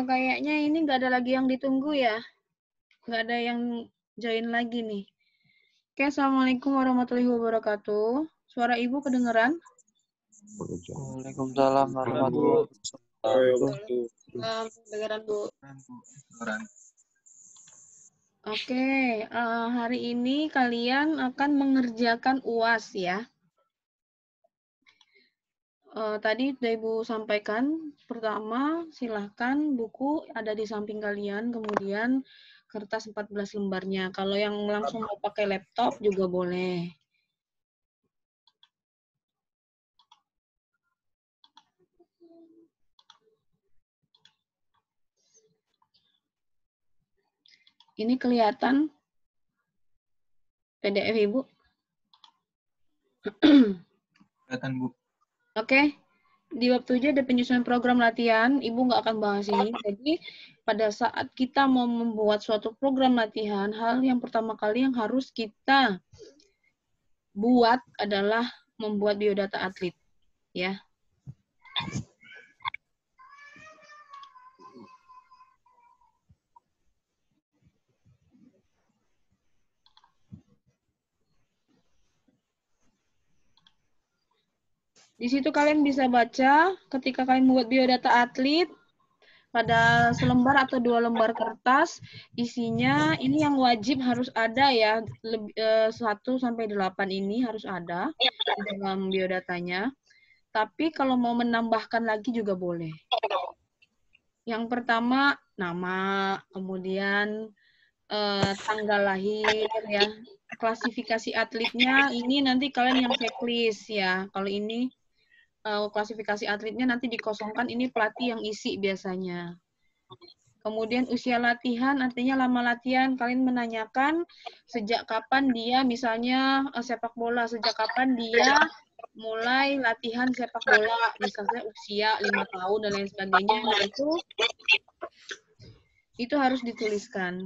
Kayaknya ini nggak ada lagi yang ditunggu ya. Nggak ada yang join lagi nih. Oke, Assalamualaikum warahmatullahi wabarakatuh. Suara Ibu kedengeran? Waalaikumsalam warahmatullahi wabarakatuh. Kedengeran, Bu. Oke, hari ini kalian akan mengerjakan UAS ya. Tadi sudah Ibu sampaikan, pertama silahkan buku ada di samping kalian, kemudian kertas 14 lembarnya. Kalau yang langsung mau pakai laptop juga boleh. Ini kelihatan PDF Ibu? Kelihatan, Bu. Oke, di bab 7 ada penyusunan program latihan. Ibu nggak akan bahas ini. Jadi, pada saat kita mau membuat suatu program latihan, hal yang pertama kali yang harus kita buat adalah membuat biodata atlet. Ya. Di situ kalian bisa baca ketika kalian membuat biodata atlet, pada selembar atau 2 lembar kertas, isinya ini yang wajib harus ada ya, 1 sampai 8 ini harus ada di dalam biodatanya. Tapi kalau mau menambahkan lagi juga boleh. Yang pertama, nama, kemudian tanggal lahir ya, klasifikasi atletnya ini nanti kalian yang checklist ya. Kalau ini klasifikasi atletnya nanti dikosongkan, ini pelatih yang isi biasanya. Kemudian usia latihan, artinya lama latihan, kalian menanyakan sejak kapan dia, misalnya sepak bola, sejak kapan dia mulai latihan sepak bola, misalnya usia 5 tahun dan lain sebagainya. Nah, itu harus dituliskan.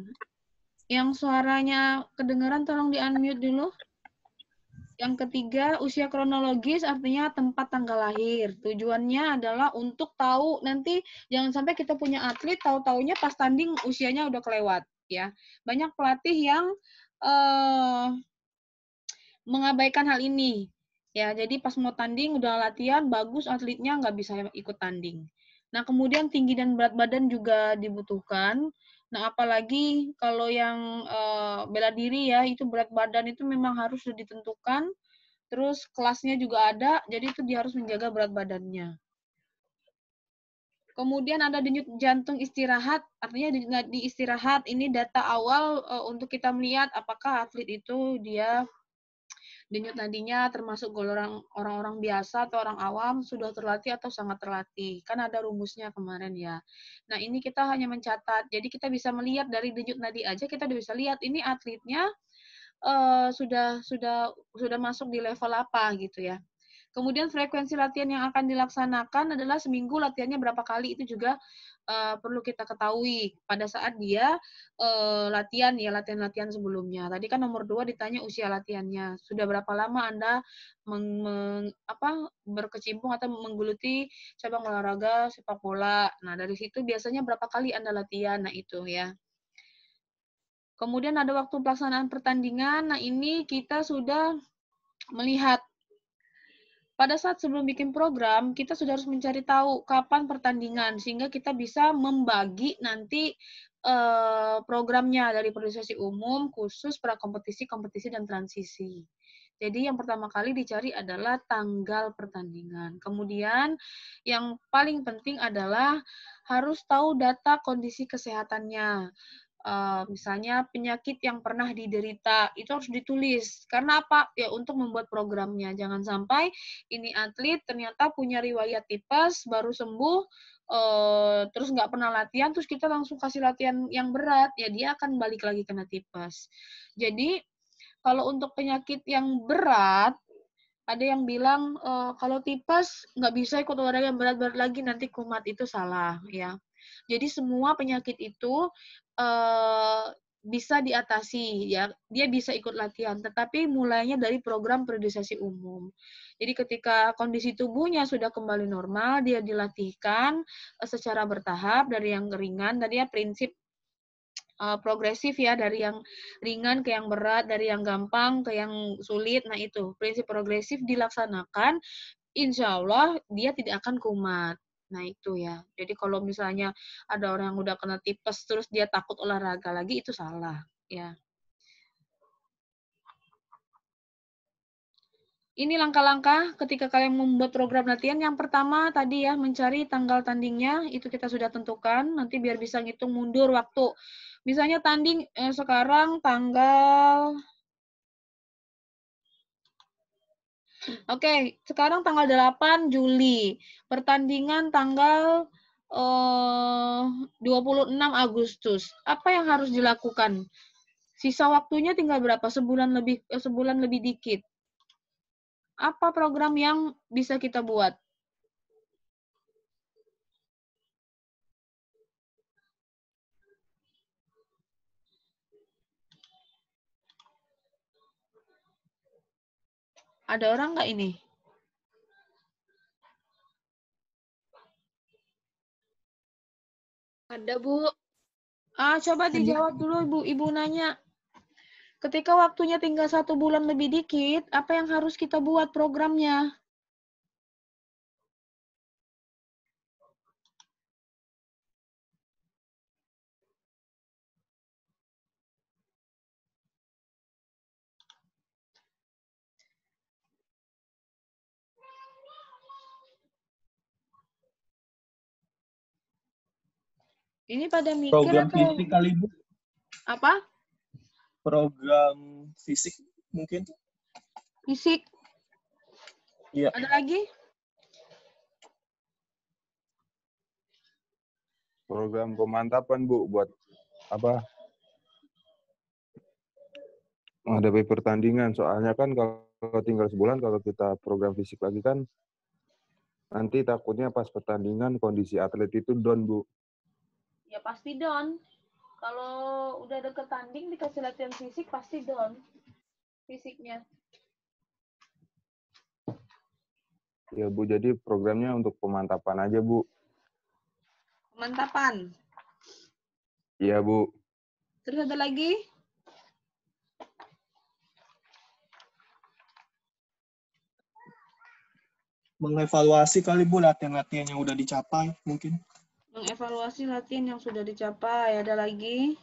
Yang suaranya kedengaran tolong di-unmute dulu. Yang ketiga, usia kronologis artinya tempat tanggal lahir. Tujuannya adalah untuk tahu nanti jangan sampai kita punya atlet tahu-taunya pas tanding usianya udah kelewat ya. Banyak pelatih yang mengabaikan hal ini. Ya, jadi pas mau tanding udah latihan bagus atletnya nggak bisa ikut tanding. Nah, kemudian tinggi dan berat badan juga dibutuhkan. Nah, apalagi kalau yang bela diri ya, itu berat badan itu memang harus sudah ditentukan. Terus kelasnya juga ada, jadi itu dia harus menjaga berat badannya. Kemudian ada denyut jantung istirahat, artinya di istirahat ini data awal untuk kita melihat apakah atlet itu dia denyut nadinya termasuk golongan orang-orang biasa atau orang awam, sudah terlatih atau sangat terlatih. Kan ada rumusnya kemarin ya. Nah, ini kita hanya mencatat. Jadi kita bisa melihat dari denyut nadi aja kita bisa lihat ini atletnya sudah masuk di level apa gitu ya. Kemudian frekuensi latihan yang akan dilaksanakan adalah seminggu latihannya berapa kali, itu juga perlu kita ketahui pada saat dia latihan sebelumnya. Tadi kan nomor 2 ditanya usia latihannya. Sudah berapa lama Anda berkecimpung atau menggeluti cabang olahraga sepak bola. Nah, dari situ biasanya berapa kali Anda latihan. Nah, itu ya. Kemudian ada waktu pelaksanaan pertandingan. Nah, ini kita sudah melihat pada saat sebelum bikin program, kita sudah harus mencari tahu kapan pertandingan, sehingga kita bisa membagi nanti programnya dari periodisasi umum, khusus, prakompetisi, kompetisi, dan transisi. Jadi yang pertama kali dicari adalah tanggal pertandingan. Kemudian yang paling penting adalah harus tahu data kondisi kesehatannya. Misalnya penyakit yang pernah diderita, itu harus ditulis. Karena apa? Ya untuk membuat programnya. Jangan sampai ini atlet ternyata punya riwayat tipes, baru sembuh, terus nggak pernah latihan, terus kita langsung kasih latihan yang berat, ya dia akan balik lagi kena tipes. Jadi, kalau untuk penyakit yang berat, ada yang bilang, kalau tipes nggak bisa ikut olahraga yang berat-berat lagi, nanti kumat, itu salah, ya. Jadi semua penyakit itu bisa diatasi ya, dia bisa ikut latihan, tetapi mulainya dari program periodisasi umum. Jadi ketika kondisi tubuhnya sudah kembali normal, dia dilatihkan secara bertahap dari yang ringan, tadi ya prinsip progresif ya, dari yang ringan ke yang berat, dari yang gampang ke yang sulit. Nah itu prinsip progresif dilaksanakan, insya Allah dia tidak akan kumat. Nah itu ya. Jadi kalau misalnya ada orang yang udah kena tipes terus dia takut olahraga lagi, itu salah ya. Ini langkah-langkah ketika kalian membuat program latihan. Yang pertama tadi ya, mencari tanggal tandingnya, itu kita sudah tentukan. Nanti biar bisa ngitung mundur waktu. Misalnya tanding sekarang tanggal... Oke, sekarang tanggal 8 Juli. Pertandingan tanggal 26 Agustus. Apa yang harus dilakukan? Sisa waktunya tinggal berapa? Sebulan lebih dikit. Apa program yang bisa kita buat? Ada orang nggak ini? Ada, Bu. Coba dijawab dulu, Ibu. Ibu nanya. Ketika waktunya tinggal 1 bulan lebih dikit, apa yang harus kita buat programnya? Ini pada mikir Program atau fisik kali Bu. apa? Program fisik mungkin. Fisik. Iya. Ada lagi? Program pemantapan Bu buat apa? Menghadapi pertandingan. Soalnya kan kalau tinggal sebulan kalau kita program fisik lagi kan nanti takutnya pas pertandingan kondisi atlet itu down Bu. Ya pasti down. Kalau udah deket tanding dikasih latihan fisik pasti down fisiknya. Ya Bu, jadi programnya untuk pemantapan aja Bu. Pemantapan. Iya Bu. Terus ada lagi? Mengevaluasi kali Bu latihan-latihan yang udah dicapai mungkin. Mengevaluasi latihan yang sudah dicapai. Ada lagi?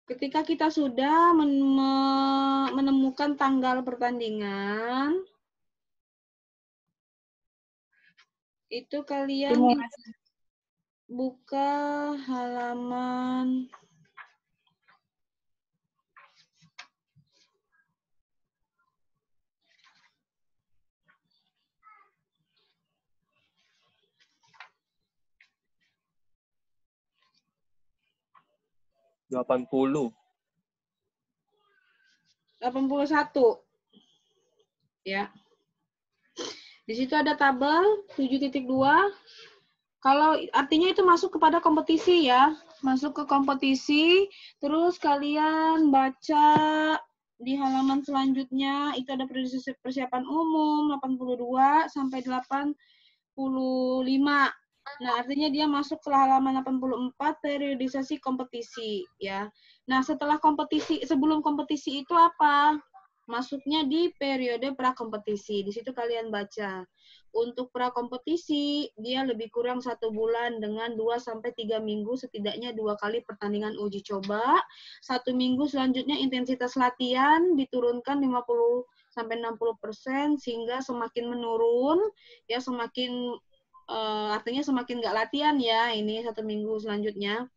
Ketika kita sudah menemukan tanggal pertandingan, itu kalian buka halaman Delapan 81. Ya. Di situ ada tabel 7.2. Kalau artinya itu masuk kepada kompetisi ya. Masuk ke kompetisi, terus kalian baca di halaman selanjutnya itu ada persiapan umum 82 sampai 85. Nah, artinya dia masuk ke halaman 84 periodisasi kompetisi ya. Nah, setelah kompetisi, sebelum kompetisi itu apa? Masuknya di periode prakompetisi. Di situ kalian baca. Untuk prakompetisi, dia lebih kurang 1 bulan dengan 2-3 minggu, setidaknya 2 kali pertandingan uji coba. 1 minggu selanjutnya intensitas latihan diturunkan 50-60% sehingga semakin menurun, ya semakin artinya semakin nggak latihan ya ini 1 minggu selanjutnya.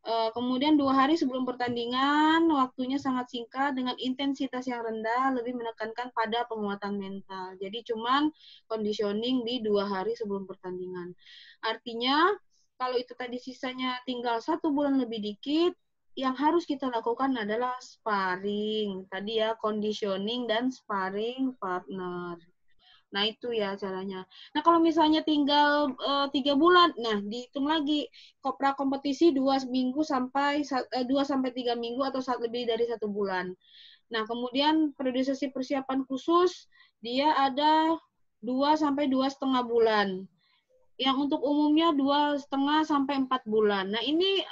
Kemudian 2 hari sebelum pertandingan, waktunya sangat singkat dengan intensitas yang rendah, lebih menekankan pada penguatan mental. Jadi cuman conditioning di 2 hari sebelum pertandingan. Artinya kalau itu tadi sisanya tinggal 1 bulan lebih dikit, yang harus kita lakukan adalah sparring. Tadi ya, conditioning dan sparring partner. Nah, itu ya caranya. Nah, kalau misalnya tinggal 3 bulan, nah dihitung lagi kompetisi 2 sampai 3 minggu atau lebih dari 1 bulan. Nah, kemudian periodisasi persiapan khusus dia ada 2 sampai 2,5 bulan. Yang untuk umumnya 2,5 sampai 4 bulan. Nah, ini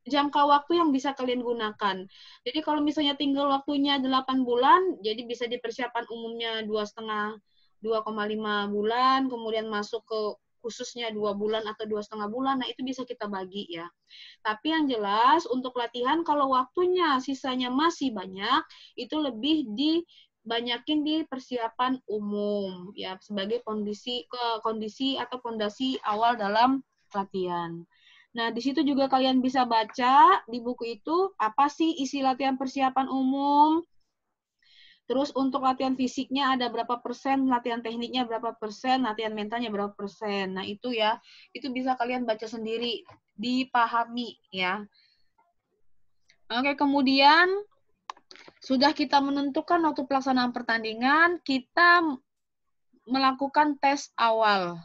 jangka waktu yang bisa kalian gunakan. Jadi kalau misalnya tinggal waktunya 8 bulan, jadi bisa dipersiapkan umumnya 2,5 bulan, kemudian masuk ke khususnya 2 bulan atau 2,5 bulan. Nah, itu bisa kita bagi ya. Tapi yang jelas untuk latihan kalau waktunya sisanya masih banyak, itu lebih dibanyakin di persiapan umum ya sebagai kondisi atau fondasi awal dalam latihan. Nah, di situ juga kalian bisa baca di buku itu apa sih isi latihan persiapan umum. Terus untuk latihan fisiknya ada berapa persen, latihan tekniknya berapa persen, latihan mentalnya berapa persen. Nah, itu ya, itu bisa kalian baca sendiri, dipahami ya. Oke, kemudian sudah kita menentukan waktu pelaksanaan pertandingan, kita melakukan tes awal.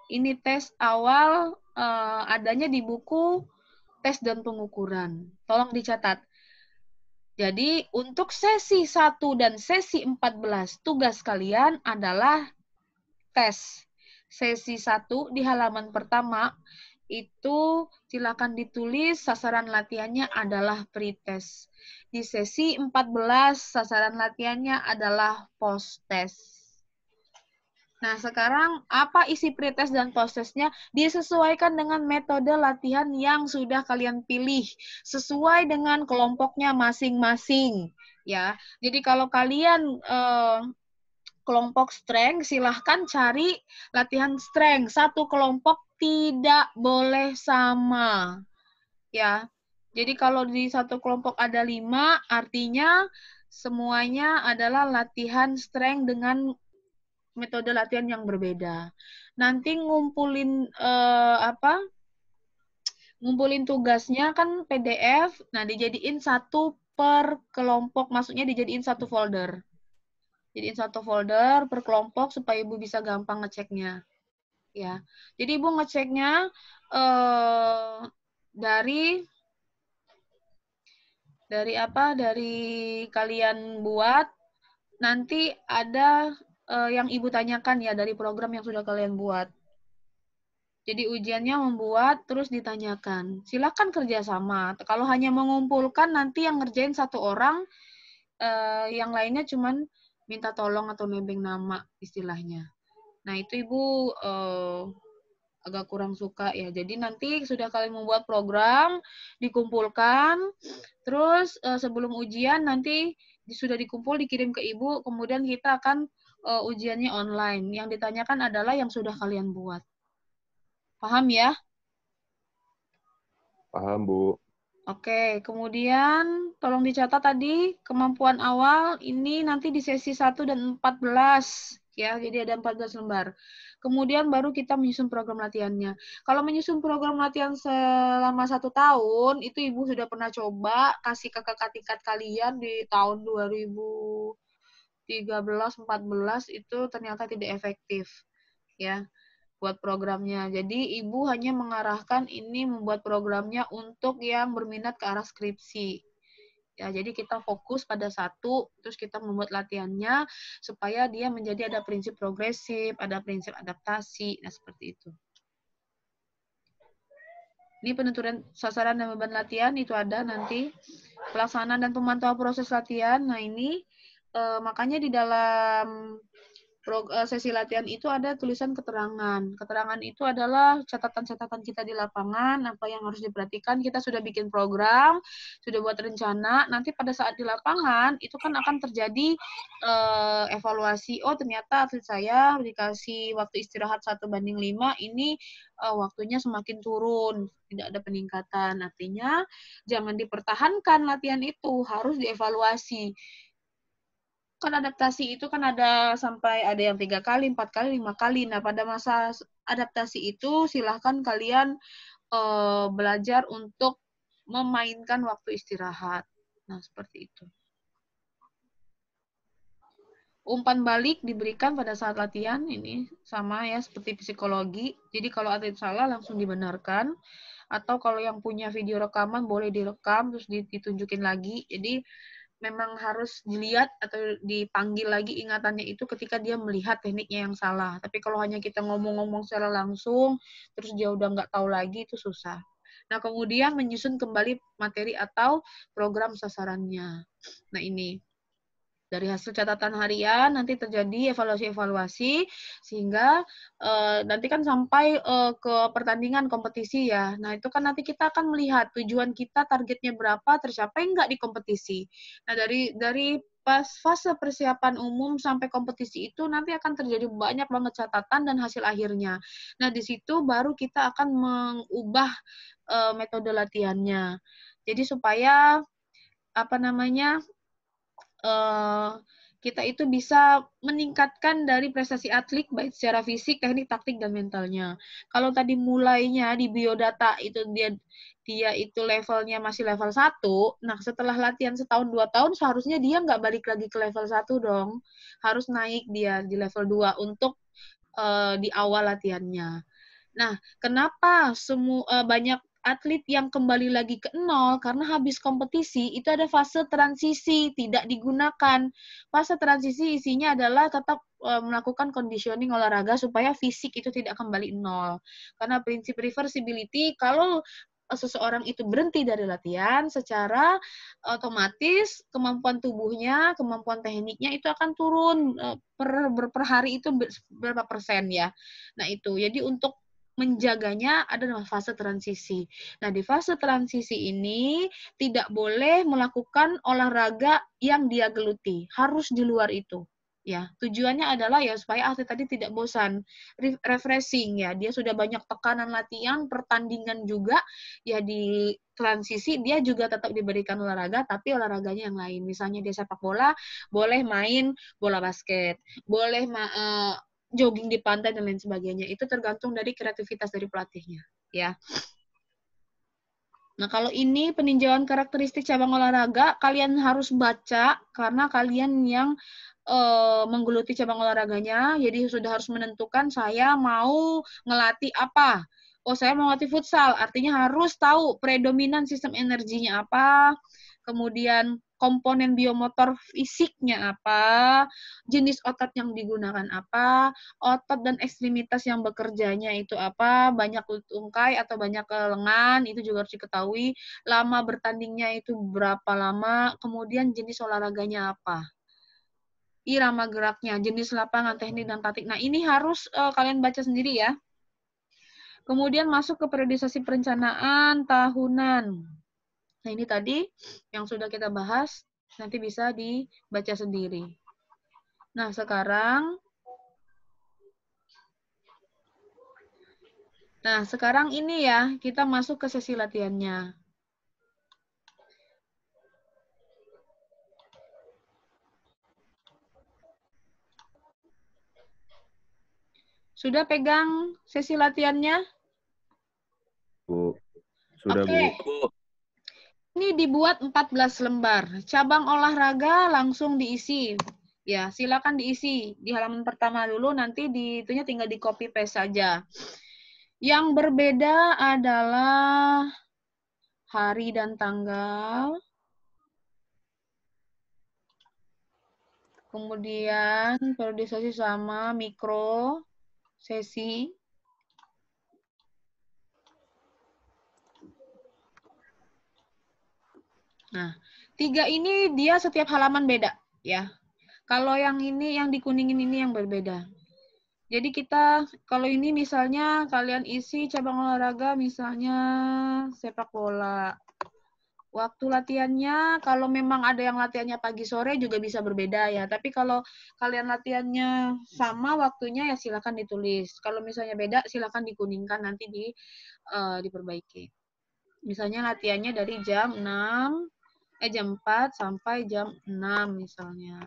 Ini tes awal adanya di buku tes dan pengukuran. Tolong dicatat. Jadi untuk sesi 1 dan sesi 14 tugas kalian adalah tes. Sesi 1 di halaman pertama itu silakan ditulis sasaran latihannya adalah pretest. Di sesi 14 sasaran latihannya adalah post-test. Nah, sekarang apa isi pretest dan post-testnya? Disesuaikan dengan metode latihan yang sudah kalian pilih, sesuai dengan kelompoknya masing-masing. Ya, jadi kalau kalian kelompok strength, silahkan cari latihan strength. Satu kelompok tidak boleh sama. Ya, jadi kalau di satu kelompok ada 5, artinya semuanya adalah latihan strength dengan metode latihan yang berbeda. Nanti ngumpulin ngumpulin tugasnya kan PDF, nah dijadiin satu per kelompok, maksudnya dijadiin satu folder. Jadiin satu folder per kelompok supaya Ibu bisa gampang ngeceknya. Ya. Jadi Ibu ngeceknya dari kalian buat, nanti ada yang Ibu tanyakan ya dari program yang sudah kalian buat. Jadi ujiannya membuat, terus ditanyakan. Silakan kerjasama. Kalau hanya mengumpulkan, nanti yang ngerjain satu orang, yang lainnya cuman minta tolong atau nebeng nama istilahnya. Nah, itu Ibu agak kurang suka ya. Jadi nanti sudah kalian membuat program, dikumpulkan, terus sebelum ujian nanti sudah dikumpul, dikirim ke Ibu, kemudian kita akan ujiannya online. Yang ditanyakan adalah yang sudah kalian buat. Paham ya? Paham, Bu. Oke, kemudian tolong dicatat tadi kemampuan awal ini nanti di sesi 1 dan 14 ya. Jadi ada 14 lembar. Kemudian baru kita menyusun program latihannya. Kalau menyusun program latihan selama 1 tahun, itu Ibu sudah pernah coba kasih ke kakak tingkat kalian di tahun 2013-14 itu ternyata tidak efektif ya buat programnya. Jadi Ibu hanya mengarahkan ini membuat programnya untuk yang berminat ke arah skripsi. Ya, jadi kita fokus pada satu, terus kita membuat latihannya supaya dia menjadi ada prinsip progresif, ada prinsip adaptasi, nah seperti itu. Ini penentuan sasaran dan beban latihan itu ada nanti. Pelaksanaan dan pemantauan proses latihan, nah ini makanya di dalam sesi latihan itu ada tulisan keterangan. Keterangan itu adalah catatan-catatan kita di lapangan, apa yang harus diperhatikan. Kita sudah bikin program, sudah buat rencana. Nanti pada saat di lapangan, itu kan akan terjadi evaluasi. Oh, ternyata atlet saya dikasih waktu istirahat 1:5, ini waktunya semakin turun, tidak ada peningkatan. Artinya, jangan dipertahankan latihan itu, harus dievaluasi. Kan adaptasi itu kan ada sampai ada yang 3 kali, 4 kali, 5 kali. Nah, pada masa adaptasi itu silahkan kalian belajar untuk memainkan waktu istirahat. Nah, seperti itu. Umpan balik diberikan pada saat latihan, ini sama ya seperti psikologi. Jadi kalau atlet salah langsung dibenarkan, atau kalau yang punya video rekaman boleh direkam terus ditunjukin lagi. Jadi memang harus dilihat atau dipanggil lagi ingatannya itu ketika dia melihat tekniknya yang salah. Tapi kalau hanya kita ngomong-ngomong secara langsung, terus dia udah nggak tahu lagi, itu susah. Nah, kemudian menyusun kembali materi atau program sasarannya. Nah, ini. Dari hasil catatan harian nanti terjadi evaluasi-evaluasi sehingga nanti kan sampai ke pertandingan kompetisi ya. Nah, itu kan nanti kita akan melihat tujuan kita, targetnya berapa, tercapai nggak di kompetisi. Nah, dari pas fase persiapan umum sampai kompetisi itu nanti akan terjadi banyak banget catatan dan hasil akhirnya. Nah, di situ baru kita akan mengubah metode latihannya. Jadi supaya apa namanya kita itu bisa meningkatkan dari prestasi atlet baik secara fisik, teknik, taktik, dan mentalnya. Kalau tadi mulainya di biodata itu dia itu levelnya masih level 1, nah setelah latihan setahun 2 tahun seharusnya dia nggak balik lagi ke level 1 dong. Harus naik dia di level 2 untuk di awal latihannya. Nah, kenapa banyak atlet yang kembali lagi ke nol? Karena habis kompetisi, itu ada fase transisi, tidak digunakan. Fase transisi isinya adalah tetap melakukan conditioning olahraga supaya fisik itu tidak kembali nol. Karena prinsip reversibility, kalau seseorang itu berhenti dari latihan, secara otomatis kemampuan tubuhnya, kemampuan tekniknya itu akan turun per hari itu berapa persen ya. Nah itu, jadi untuk menjaganya ada fase transisi. Nah, di fase transisi ini tidak boleh melakukan olahraga yang dia geluti, harus di luar itu. Ya, tujuannya adalah ya supaya atlet tadi tidak bosan, refreshing ya. Dia sudah banyak tekanan latihan, pertandingan juga, ya di transisi dia juga tetap diberikan olahraga, tapi olahraganya yang lain. Misalnya dia sepak bola, boleh main bola basket, boleh jogging di pantai dan lain sebagainya. Itu tergantung dari kreativitas dari pelatihnya, ya. Nah, kalau ini peninjauan karakteristik cabang olahraga, kalian harus baca karena kalian yang menggeluti cabang olahraganya, jadi sudah harus menentukan saya mau ngelatih apa. Oh, saya mau ngelatih futsal, artinya harus tahu predominan sistem energinya apa, kemudian komponen biomotor fisiknya apa, jenis otot yang digunakan apa, otot dan ekstremitas yang bekerjanya itu apa, banyak tungkai atau banyak lengan, itu juga harus diketahui, lama bertandingnya itu berapa lama, kemudian jenis olahraganya apa. Irama geraknya, jenis lapangan, teknik, dan taktik. Nah, ini harus kalian baca sendiri ya. Kemudian masuk ke periodisasi perencanaan tahunan. Nah, ini tadi yang sudah kita bahas, nanti bisa dibaca sendiri. Nah, sekarang ini ya, kita masuk ke sesi latihannya. Sudah pegang sesi latihannya? Bu, sudah Bu. Ini dibuat 14 lembar. Cabang olahraga langsung diisi. Ya, silakan diisi di halaman pertama dulu, nanti itunya tinggal di copy paste saja. Yang berbeda adalah hari dan tanggal. Kemudian periodisasi sama, mikro, sesi. Nah, 3 ini dia setiap halaman beda ya. Kalau yang ini, yang dikuningin ini yang berbeda. Jadi kita, kalau ini misalnya kalian isi cabang olahraga misalnya sepak bola. Waktu latihannya, kalau memang ada yang latihannya pagi sore juga bisa berbeda ya. Tapi kalau kalian latihannya sama waktunya ya silakan ditulis. Kalau misalnya beda silakan dikuningkan, nanti diperbaiki. Misalnya latihannya dari jam 4 sampai jam 6 misalnya.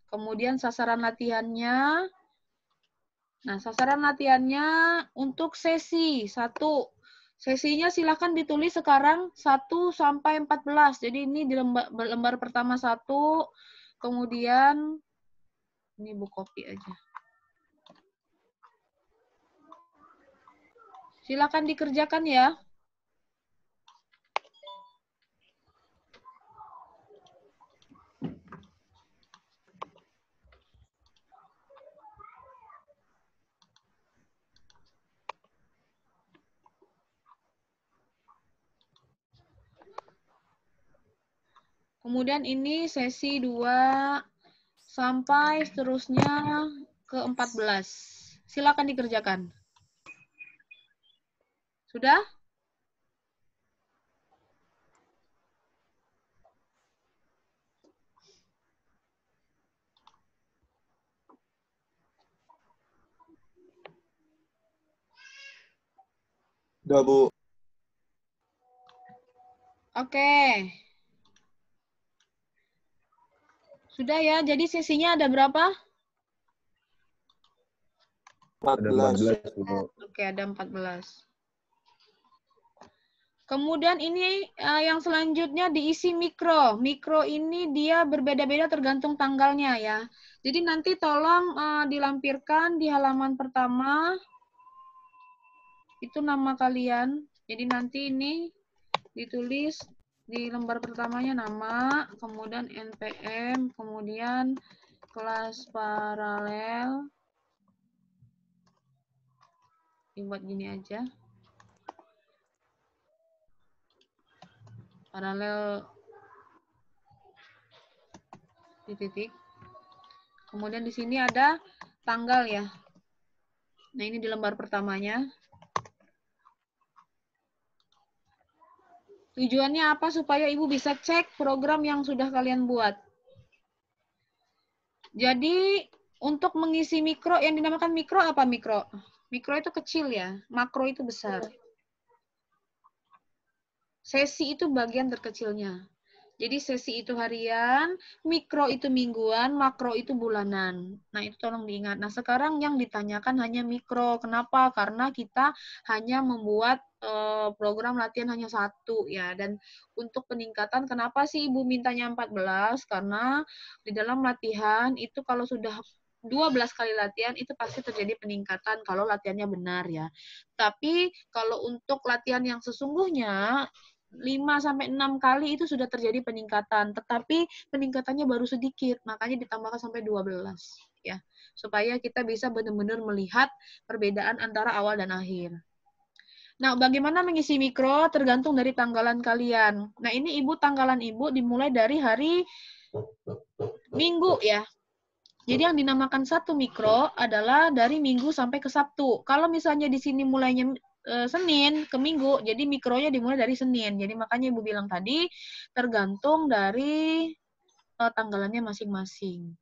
Kemudian sasaran latihannya. Nah, sasaran latihannya untuk sesi 1 Sesinya silakan ditulis sekarang 1 sampai 14. Jadi ini di lembar pertama 1, kemudian ini Bu copy aja. Silakan dikerjakan ya. Kemudian ini sesi 2 sampai seterusnya ke 14. Silakan dikerjakan. Sudah? Udah, Bu. Oke. Sudah ya, jadi sesinya ada berapa? Ada 14. Bu. Oke, ada 14. Kemudian ini yang selanjutnya diisi mikro. Mikro ini dia berbeda-beda tergantung tanggalnya ya. Jadi nanti tolong dilampirkan di halaman pertama. Itu nama kalian. Jadi nanti ini ditulis di lembar pertamanya nama, kemudian NPM, kemudian kelas paralel. Dibuat gini aja. Paralel di titik. Kemudian di sini ada tanggal ya. Nah, ini di lembar pertamanya. Tujuannya apa? Supaya Ibu bisa cek program yang sudah kalian buat. Jadi, untuk mengisi mikro, yang dinamakan mikro apa mikro? Mikro itu kecil ya, makro itu besar. Sesi itu bagian terkecilnya. Jadi sesi itu harian, mikro itu mingguan, makro itu bulanan. Nah, itu tolong diingat. Nah, sekarang yang ditanyakan hanya mikro. Kenapa? Karena kita hanya membuat program latihan hanya 1 ya. Dan untuk peningkatan, kenapa sih Ibu mintanya 14? Karena di dalam latihan itu kalau sudah 12 kali latihan itu pasti terjadi peningkatan kalau latihannya benar ya. Tapi kalau untuk latihan yang sesungguhnya 5-6 kali itu sudah terjadi peningkatan, tetapi peningkatannya baru sedikit, makanya ditambahkan sampai 12 ya. Supaya kita bisa benar-benar melihat perbedaan antara awal dan akhir. Nah, bagaimana mengisi mikro tergantung dari tanggalan kalian. Nah, ini Ibu tanggalan Ibu dimulai dari hari Minggu ya. Jadi yang dinamakan 1 mikro adalah dari Minggu sampai ke Sabtu. Kalau misalnya di sini mulainya Senin ke Minggu, jadi mikronya dimulai dari Senin. Jadi makanya Ibu bilang tadi, tergantung dari tanggalannya masing-masing.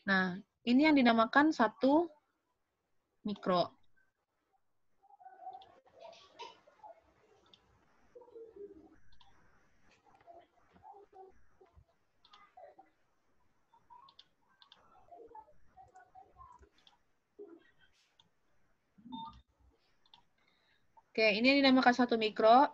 Nah, ini yang dinamakan 1 mikro. Oke, ini yang dinamakan 1 mikro.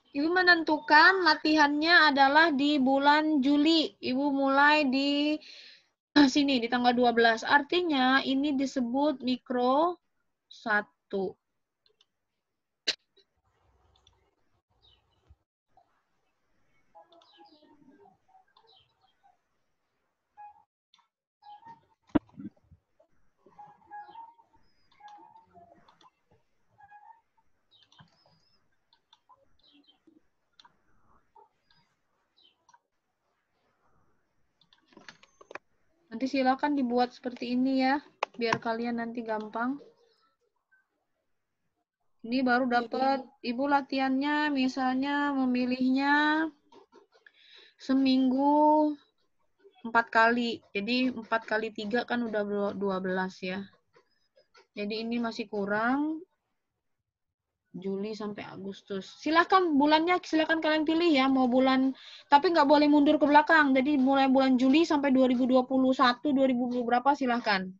Ibu menentukan latihannya adalah di bulan Juli. Ibu mulai di sini, di tanggal 12. Artinya ini disebut mikro 1. Nanti silakan dibuat seperti ini ya, biar kalian nanti gampang. Ini baru dapat Ibu latihannya, misalnya memilihnya seminggu 4 kali. Jadi 4 kali 3 kan udah 12 ya. Jadi ini masih kurang Juli sampai Agustus. Silahkan bulannya, silahkan kalian pilih ya. Mau bulan, tapi nggak boleh mundur ke belakang. Jadi mulai bulan Juli sampai 2021, 2020 berapa silahkan.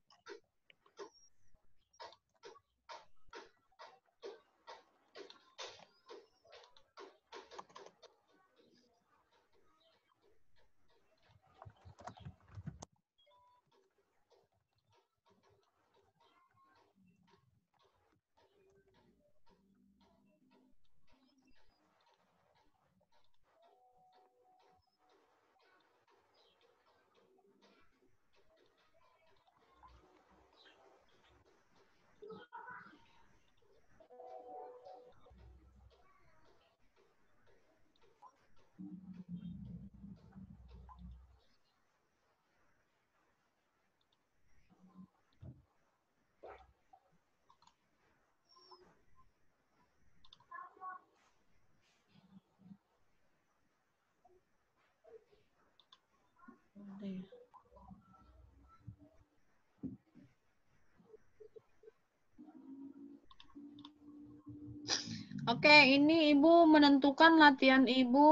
Oke, ini Ibu menentukan latihan Ibu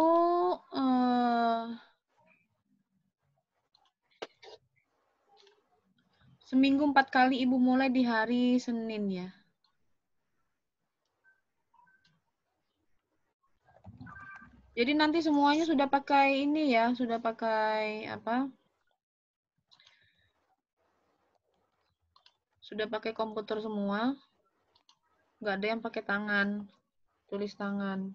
seminggu 4 kali Ibu mulai di hari Senin ya. Jadi nanti semuanya sudah pakai ini ya, sudah pakai apa? Sudah pakai komputer semua. Nggak ada yang pakai tangan, tulis tangan.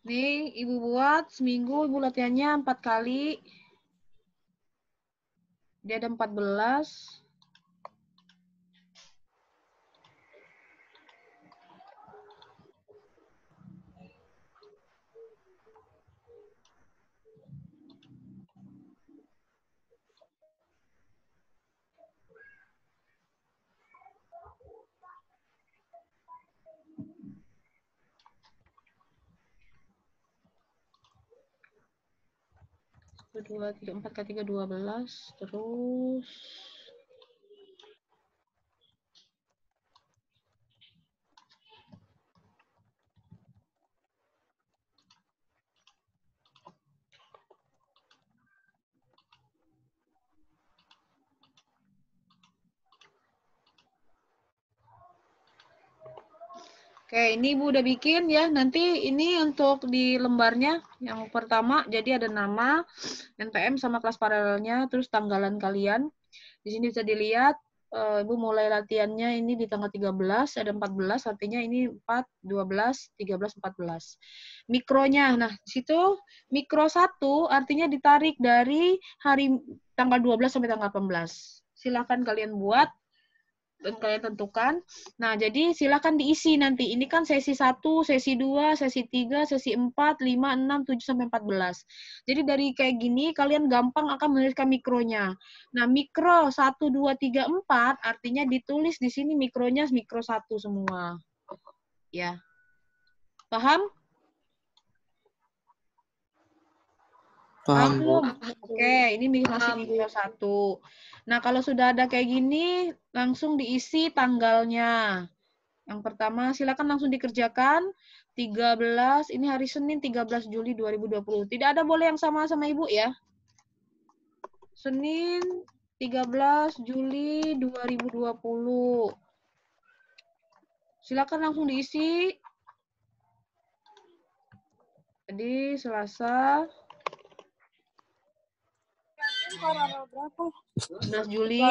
Nih, Ibu buat seminggu Ibu latihannya 4 kali. Dia ada 14. Dua, tiga, 4 kali 3, 12. Terus Oke, ini Ibu udah bikin ya. Nanti ini untuk di lembarnya yang pertama, jadi ada nama, NPM sama kelas paralelnya, terus tanggalan kalian. Di sini bisa dilihat, Ibu mulai latihannya ini di tanggal 13, ada 14, artinya ini 4, 12, 13, 14. Mikronya, nah di situ mikro 1 artinya ditarik dari hari tanggal 12 sampai tanggal 18. Silakan kalian buat dan kalian tentukan. Nah, jadi silakan diisi nanti. Ini kan sesi 1, sesi 2, sesi 3, sesi 4, 5, 6, 7, sampai 14. Jadi dari kayak gini, kalian gampang akan menuliskan mikronya. Nah, mikro 1, 2, 3, 4, artinya ditulis di sini mikronya mikro 1 semua. Ya. Paham? Paham, Bu. Oke, ini masih mikro 1. Nah, kalau sudah ada kayak gini, langsung diisi tanggalnya. Yang pertama, silakan langsung dikerjakan. 13, ini hari Senin 13 Juli 2020. Tidak ada boleh yang sama Ibu ya. Senin 13 Juli 2020. Silakan langsung diisi. Jadi Selasa 11 Juli.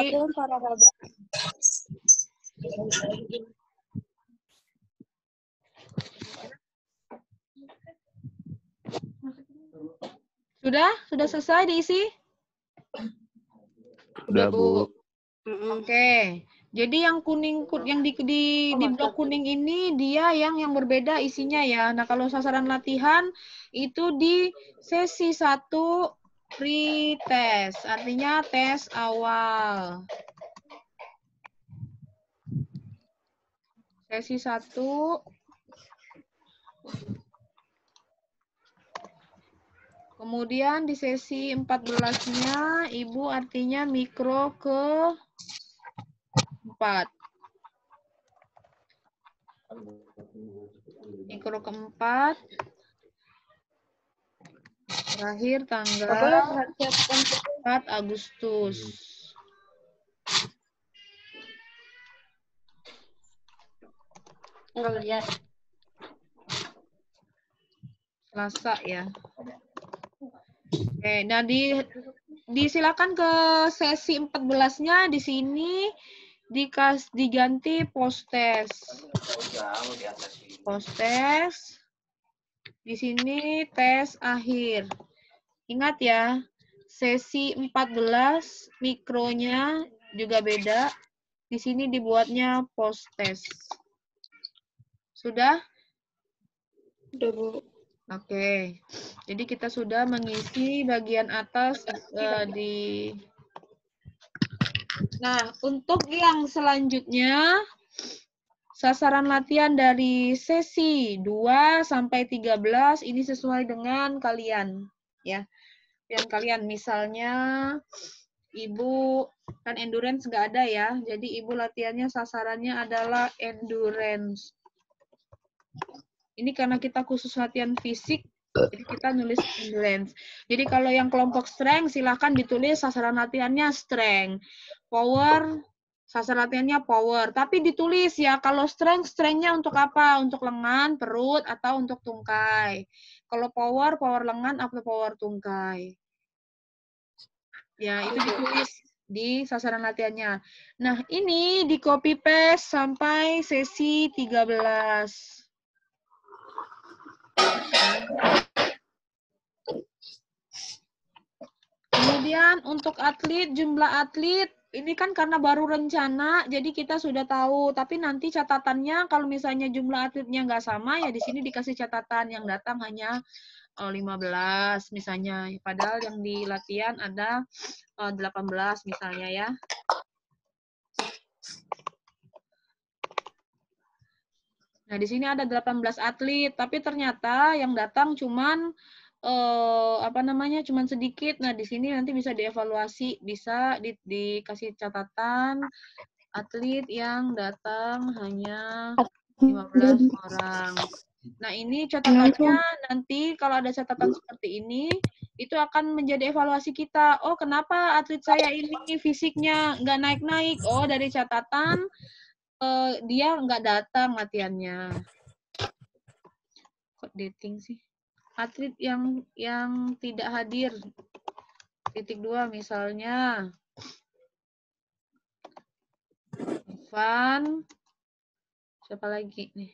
Sudah selesai diisi? Udah, Bu. Oke. Jadi yang kuning yang di blok kuning ini dia yang berbeda isinya ya. Nah, kalau sasaran latihan itu di sesi 1 pre-test, artinya tes awal. Sesi 1. Kemudian di sesi 14-nya Ibu artinya mikro ke 4. Mikro keempat. Terakhir tanggal 4 Agustus. Enggak lihat. Selasa ya. Oke, nah disilakan ke sesi 14-nya di sini diganti post test. Post test. Di sini tes akhir. Ingat ya, sesi 14 mikronya juga beda. Di sini dibuatnya post test. Sudah? Udah, Bu. Oke. Jadi kita sudah mengisi bagian atas Nah, untuk yang selanjutnya sasaran latihan dari sesi 2 sampai 13 ini sesuai dengan kalian ya. Yang kalian misalnya Ibu kan endurance nggak ada ya. Jadi Ibu latihannya sasarannya adalah endurance. Ini karena kita khusus latihan fisik, jadi kita nulis endurance. Jadi kalau yang kelompok strength silahkan ditulis sasaran latihannya strength. Power sasaran latihannya power, tapi ditulis ya kalau strength-nya untuk apa? Untuk lengan, perut, atau untuk tungkai. Kalau power lengan atau power tungkai. Ya, itu ditulis di sasaran latihannya. Nah, ini di copy paste sampai sesi 13. Kemudian untuk atlet, jumlah atlet, ini kan karena baru rencana, jadi kita sudah tahu. Tapi nanti catatannya kalau misalnya jumlah atletnya nggak sama, ya di sini dikasih catatan yang datang hanya 15 misalnya. Padahal yang di latihan ada 18 misalnya ya. Nah, di sini ada 18 atlet, tapi ternyata yang datang cuman cuman sedikit. Nah, di sini nanti bisa dievaluasi, bisa dikasih catatan atlet yang datang hanya 15 orang. Nah, ini catatannya nanti kalau ada catatan seperti ini, itu akan menjadi evaluasi kita. Oh, kenapa atlet saya ini fisiknya nggak naik-naik? Oh, dari catatan dia nggak datang latihannya. Kok dating sih? Atlet yang tidak hadir. Titik 2 misalnya. Ivan. Siapa lagi nih?